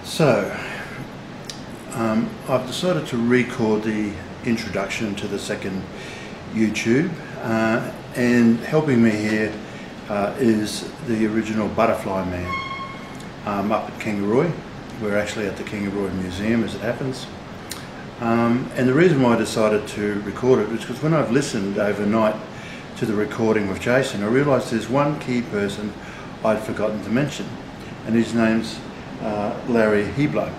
So, I've decided to record the introduction to the second YouTube, and helping me here is the original Butterfly Man up at Kangaroo. We're actually at the Kangaroo Museum, as it happens. And the reason why I decided to record it was because when I've listened overnight to the recording with Jason, I realised there's one key person I'd forgotten to mention, and his name's Larry Heblow.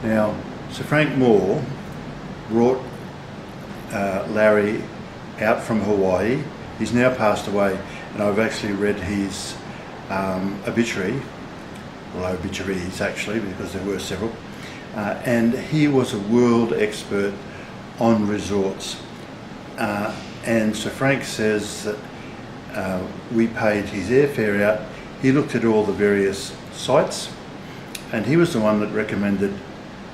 Now, Sir Frank Moore brought Larry out from Hawaii. He's now passed away, and I've actually read his obituary, well, obituaries actually, because there were several, and he was a world expert on resorts. And Sir Frank says that we paid his airfare out. He looked at all the various sites, and he was the one that recommended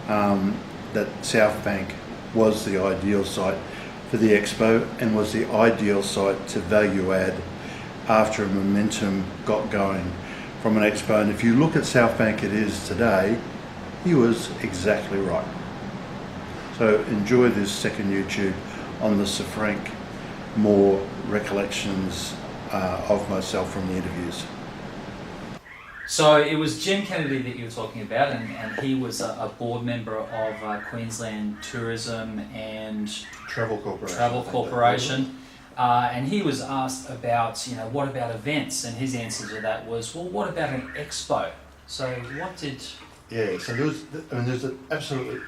that South Bank was the ideal site for the Expo and was the ideal site to value add after a momentum got going from an Expo. And if you look at South Bank it is today, he was exactly right. So enjoy this second YouTube on the Sir Frank Moore recollections of myself from the interviews. So it was Jim Kennedy that you were talking about, and he was a board member of Queensland Tourism and Travel Corporation. And he was asked about, what about events? And his answer to that was, well, what about an expo? So what did... Yeah, so there's an absolutely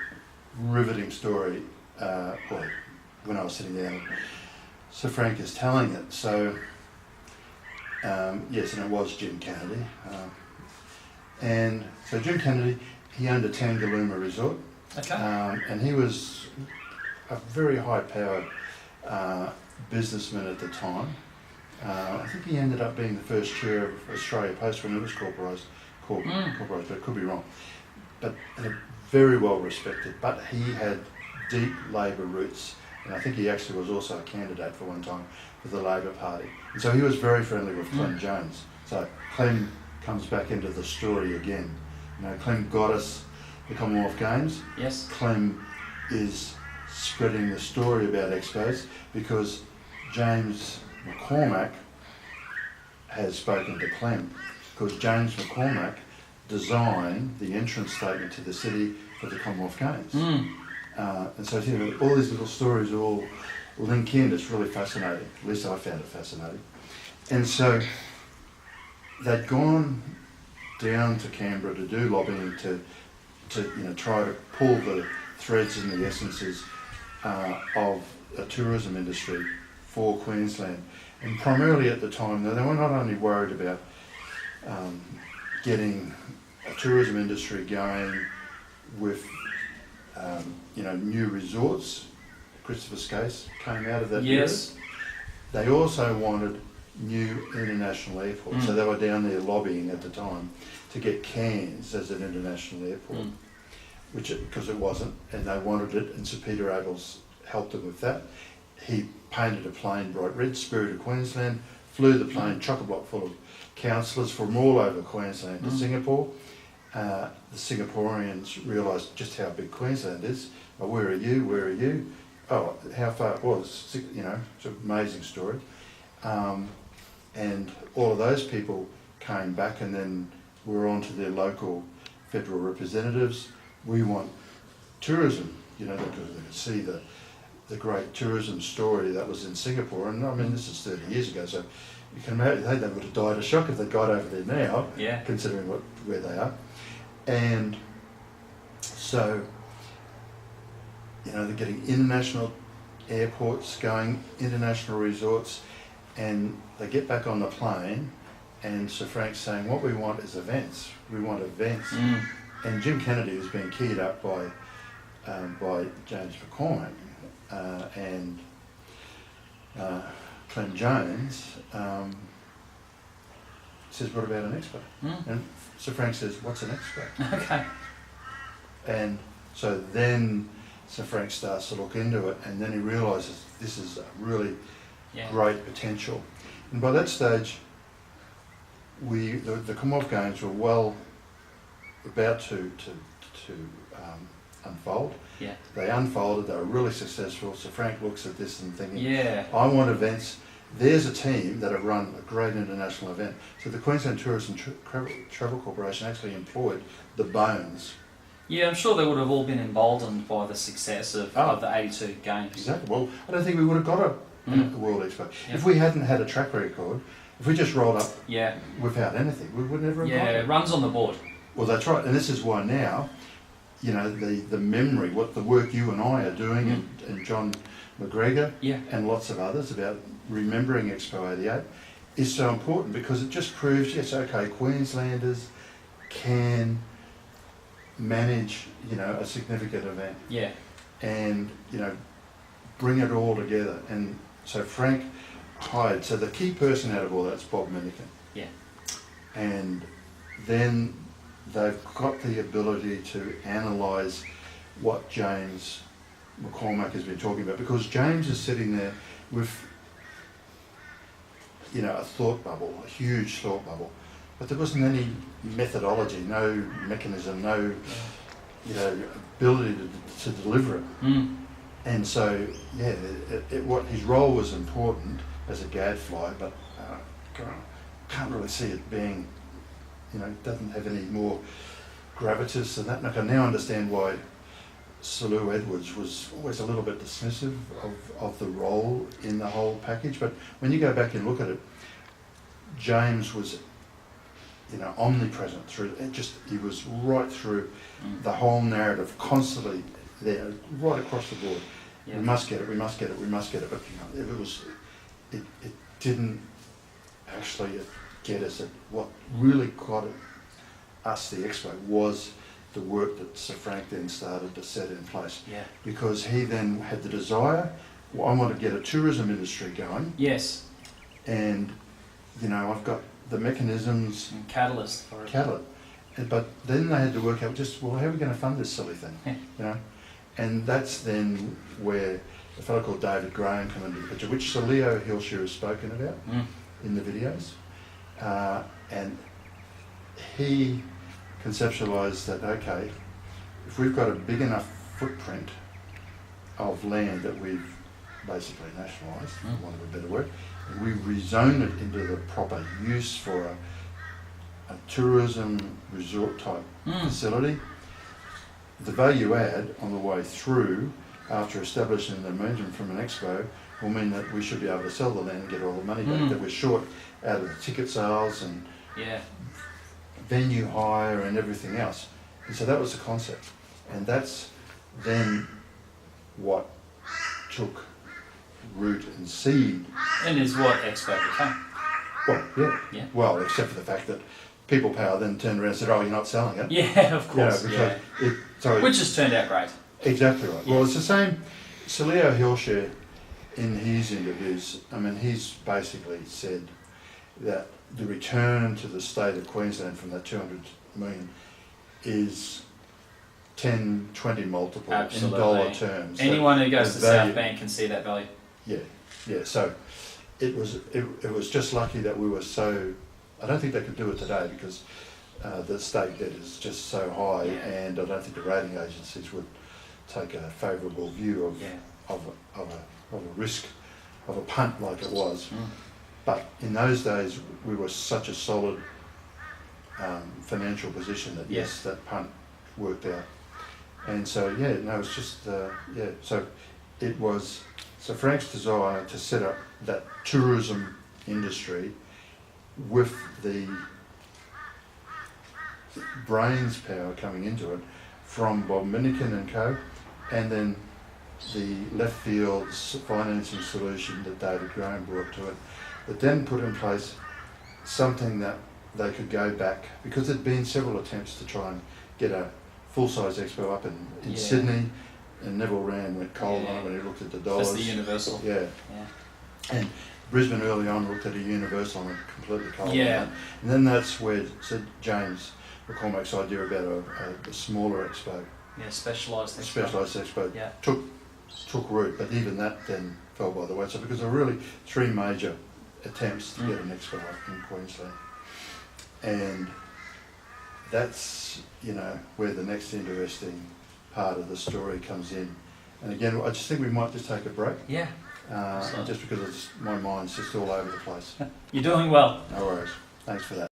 riveting story, when I was sitting down, Sir Frank is telling it. So, yes, and it was Jim Kennedy. And so Jim Kennedy, he owned a Tangalooma resort. Okay. And he was a very high-powered businessman at the time. I think he ended up being the first chair of Australia Post when it was corporatised, but it could be wrong. But very well respected, but he had deep Labor roots, and I think he actually was also a candidate for one time for the Labor Party. And so he was very friendly with Clem Jones. So Clem comes back into the story again. Clem got us the Commonwealth Games. Yes. Clem is spreading the story about expos because James McCormack has spoken to Clem, because James McCormack designed the entrance statement to the city for the Commonwealth Games. And so all these little stories all link in. It's really fascinating. At least I found it fascinating. And so they'd gone down to Canberra to do lobbying to try to pull the threads and the essences of a tourism industry for Queensland. And primarily at the time, they were not only worried about getting a tourism industry going with new resorts. Christopher Skase came out of that. Yes. They also wanted new international airports. So they were down there lobbying at the time to get Cairns as an international airport, because it wasn't, and they wanted it, and Sir Peter Abels helped them with that. He painted a plane bright red, Spirit of Queensland, flew the plane chock-a-block full of councillors from all over Queensland to Singapore. The Singaporeans realised just how big Queensland is. Oh, where are you? Where are you? Oh, how far? Well, it's an amazing story. And all of those people came back, and then were on to their local federal representatives. We want tourism, because they could see the great tourism story that was in Singapore. And I mean, this is 30 years ago, so you can imagine they would have died of shock if they got over there now, considering where they are. And so, they're getting international airports going, international resorts, and they get back on the plane, and Sir Frank's saying, what we want is events. We want events. And Jim Kennedy was being keyed up by James McCormack and Clem Jones. Says, what about an expo? And Sir Frank says, what's an expo? Okay. And so then Sir Frank starts to look into it, and then he realises this is a really great potential. And by that stage, the Commonwealth Games were well about to unfold. Yeah. They unfolded, they were really successful. So Frank looks at this and thinking, Yeah. I want events. There's a team that have run a great international event. So the Queensland Tourist Travel Corporation actually employed the bones. Yeah, I'm sure they would have all been emboldened by the success of the 82 games. Exactly. Well, I don't think we would have got a World Expo. Yeah. If we hadn't had a track record, if we just rolled up Yeah. without anything, we would never have got Yeah, it. it runs on the board. Well, that's right. And this is why now, you know, the memory, what the work you and I are doing, and John McGregor Yeah. and lots of others about remembering Expo 88 is so important, because it just proves, yes, okay, Queenslanders can manage, you know, a significant event Yeah. and, you know, bring it all together. And so Frank hired, so the key person out of all that's Bob Minikin. Yeah. And then they've got the ability to analyse what James McCormack has been talking about, because James is sitting there with, you know, a thought bubble, a huge thought bubble, but there wasn't any methodology, no mechanism, no, you know, ability to deliver it. And so, yeah, what his role was important as a gadfly, but can't really see it being, you know, doesn't have any more gravitas than that. And I can now understand why Sir Lou Edwards was always a little bit dismissive of the role in the whole package. But when you go back and look at it, James was, you know, omnipresent through it. He was right through the whole narrative, constantly there, right across the board. Yeah. We must get it, we must get it, we must get it. But you know, it didn't actually get us at what really got us the Expo was the work that Sir Frank then started to set in place. Yeah. Because he then had the desire, well, I want to get a tourism industry going, Yes. and, you know, I've got the mechanisms, And catalyst for it. but then they had to work out just, well, how are we going to fund this silly thing, Yeah. you know? And that's then where a fellow called David Graham came into the picture, which Sir Leo Hilshire has spoken about in the videos. And he conceptualised that, okay, if we've got a big enough footprint of land that we've basically nationalised, for want of a better word, and we rezone it into the proper use for a tourism resort type facility, the value add on the way through after establishing the arrangement from an expo will mean that we should be able to sell the land and get all the money back that we're short out of the ticket sales and venue hire and everything else. And so that was the concept. And that's then what took root and seed. And is what Expo became. Well, yeah. Well, except for the fact that People Power then turned around and said, oh, you're not selling it. Yeah, of course. Which has turned out great. Exactly right. Well, it's the same. Sir Leo Hilshire, in his interviews, I mean, he's basically said that the return to the state of Queensland from that 200 million is 10, 20 multiple in dollar terms. Anyone who goes to South Bank can see that value. Yeah. So it was just lucky that we were so. I don't think they could do it today because the state debt is just so high, and I don't think the rating agencies would take a favourable view of a risk, of a punt like it was. But in those days, we were such a solid financial position that yes, that punt worked out. And so it's just So it was Sir Frank's desire to set up that tourism industry with the brains power coming into it from Bob Minikin and co, and then the left field financing solution that David Graham brought to it, that then put in place something that they could go back, because there'd been several attempts to try and get a full-size expo up in Sydney, and Neville Rand went cold on it when he looked at the dollars. That's the Universal. Yeah. And Brisbane early on looked at a Universal and went completely cold on it. And then that's where James McCormack's idea about a smaller expo. Yeah, specialised expo. Specialised expo took root, but even that then fell by the wayside because there were really three major attempts to get an expo up in Queensland. And that's, where the next interesting part of the story comes in. And again, I just think we might just take a break, Yeah. Absolutely. just because my mind's just all over the place. You're doing well. No worries. Thanks for that.